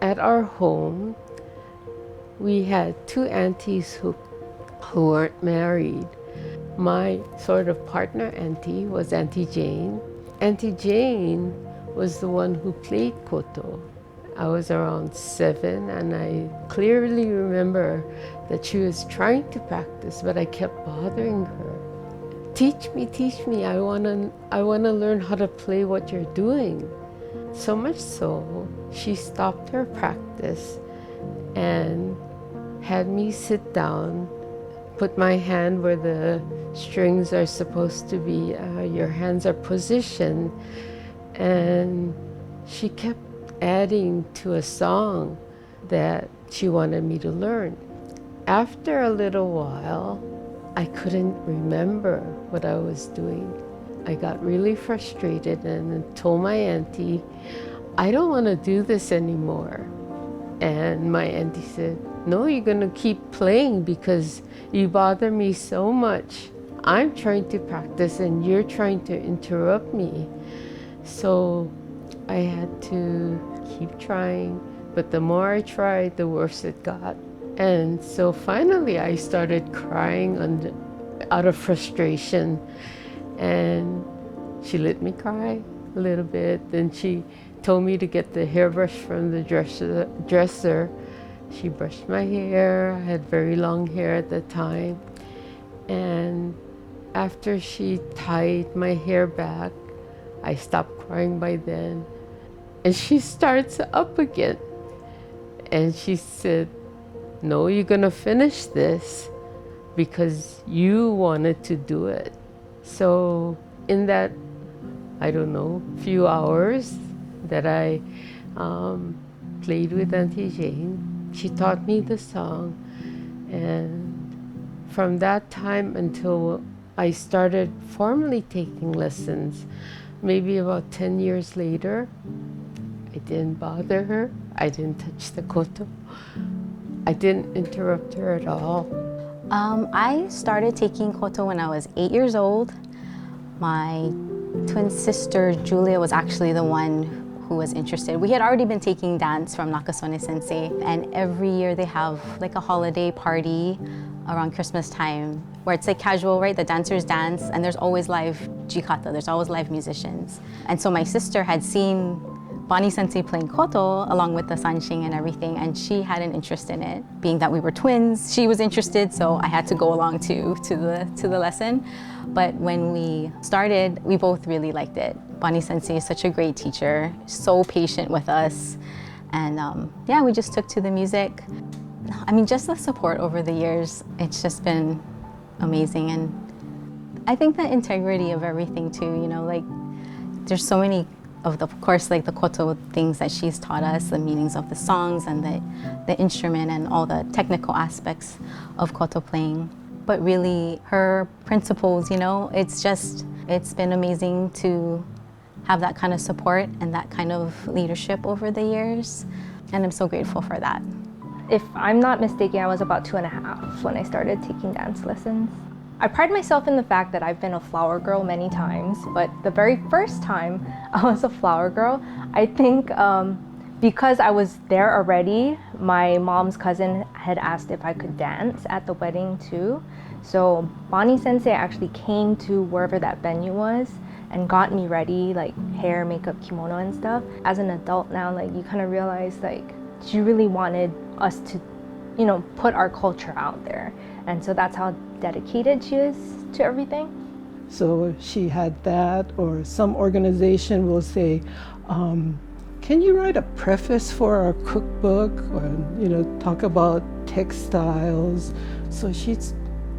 At our home, we had two aunties who weren't married. My sort of partner auntie was Auntie Jane. Auntie Jane was the one who played koto. I was around 7 and I clearly remember that she was trying to practice, but I kept bothering her. Teach me, I wanna learn how to play what you're doing. So much so, she stopped her practice and had me sit down, put my hand where the strings are supposed to be, your hands are positioned, and she kept adding to a song that she wanted me to learn. After a little while, I couldn't remember what I was doing. I got really frustrated and told my auntie, I don't want to do this anymore. And my auntie said, no, you're going to keep playing because you bother me so much. I'm trying to practice and you're trying to interrupt me. So I had to keep trying, but the more I tried, the worse it got. And so finally I started crying out of frustration, and she let me cry a little bit. Then she told me to get the hairbrush from the dresser. She brushed my hair. I had very long hair at the time. And after she tied my hair back, I stopped crying by then. And she starts up again. And she said, no, you're gonna finish this because you wanted to do it. So in that, I don't know, few hours that I played with Auntie Jane, she taught me the song. And from that time until I started formally taking lessons, maybe about 10 years later, I didn't bother her. I didn't touch the koto. I didn't interrupt her at all. I started taking koto when I was 8 years old. My twin sister, Julia, was actually the one who was interested. We had already been taking dance from Nakasone Sensei, and every year they have like a holiday party around Christmas time where it's like casual, right? The dancers dance and there's always live jikata, there's always live musicians. And so my sister had seen Bonnie Sensei playing koto along with the sanshin and everything, and she had an interest in it. Being that we were twins, she was interested, so I had to go along to the lesson. But when we started, we both really liked it. Bonnie Sensei is such a great teacher, so patient with us. And yeah, we just took to the music. I mean, just the support over the years, it's just been amazing. And I think the integrity of everything too, you know, like there's so many of course, like the koto things that she's taught us, the meanings of the songs and the instrument and all the technical aspects of koto playing. But really her principles, you know, it's been amazing to have that kind of support and that kind of leadership over the years. And I'm so grateful for that. If I'm not mistaken, I was about 2.5 when I started taking dance lessons. I pride myself in the fact that I've been a flower girl many times, but the very first time I was a flower girl, I think because I was there already, my mom's cousin had asked if I could dance at the wedding too. So Bonnie Sensei actually came to wherever that venue was and got me ready, like hair, makeup, kimono and stuff. As an adult now, like you kind of realize like she really wanted us to, you know, put our culture out there. And so that's how dedicated she is to everything. So she had that, or some organization will say, can you write a preface for our cookbook, or, you know, talk about textiles? So she'd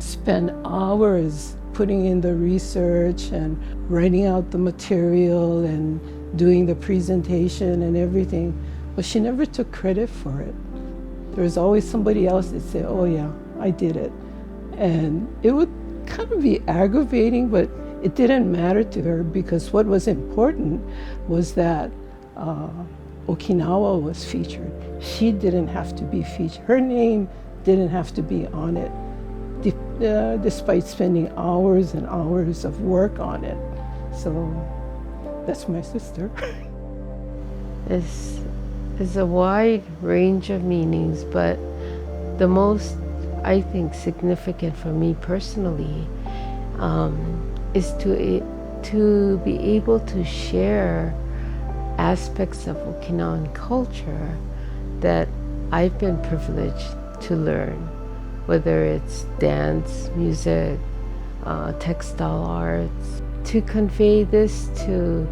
spend hours putting in the research and writing out the material and doing the presentation and everything. But she never took credit for it. There was always somebody else that said, oh yeah, I did it. And it would kind of be aggravating, but it didn't matter to her because what was important was that Okinawa was featured. She didn't have to be featured. Her name didn't have to be on it, despite spending hours and hours of work on it. So that's my sister. It's has a wide range of meanings, but the most, I think, significant for me personally is to be able to share aspects of Okinawan culture that I've been privileged to learn, whether it's dance, music, textile arts, to convey this to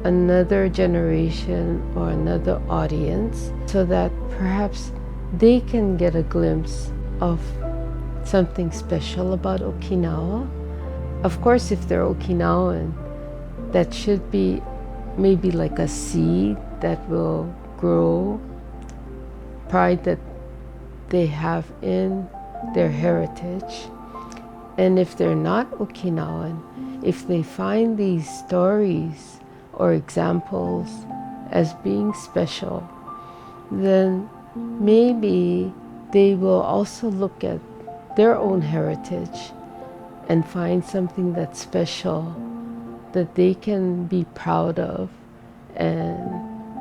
another generation or another audience so that perhaps they can get a glimpse of something special about Okinawa. Of course, if they're Okinawan, that should be maybe like a seed that will grow pride that they have in their heritage. And if they're not Okinawan, if they find these stories or examples as being special, then maybe they will also look at their own heritage and find something that's special that they can be proud of and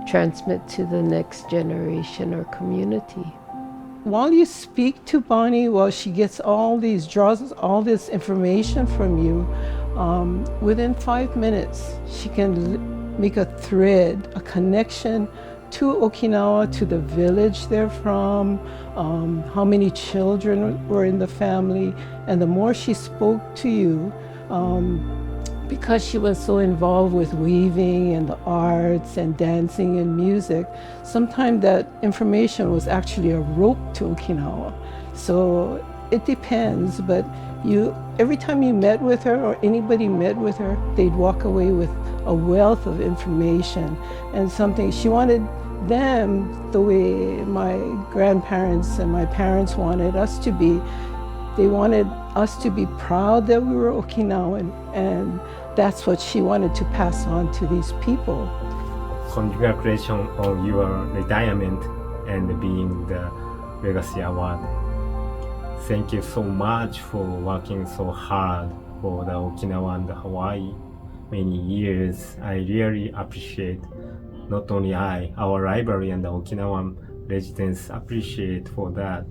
transmit to the next generation or community. While you speak to Bonnie, while she gets draws all this information from you, within 5 minutes, she can make a thread, a connection to Okinawa, to the village they're from, how many children were in the family. And the more she spoke to you, because she was so involved with weaving and the arts and dancing and music, sometimes that information was actually a rope to Okinawa. So it depends, but every time you met with her or anybody met with her, they'd walk away with a wealth of information and something. She wanted them the way my grandparents and my parents wanted us to be. They wanted us to be proud that we were Okinawan, and that's what she wanted to pass on to these people. Congratulations on your retirement and being the Legacy Award. Thank you so much for working so hard for the Okinawa and Hawaii many years. I really appreciate, not only our library and the Okinawan residents appreciate for that.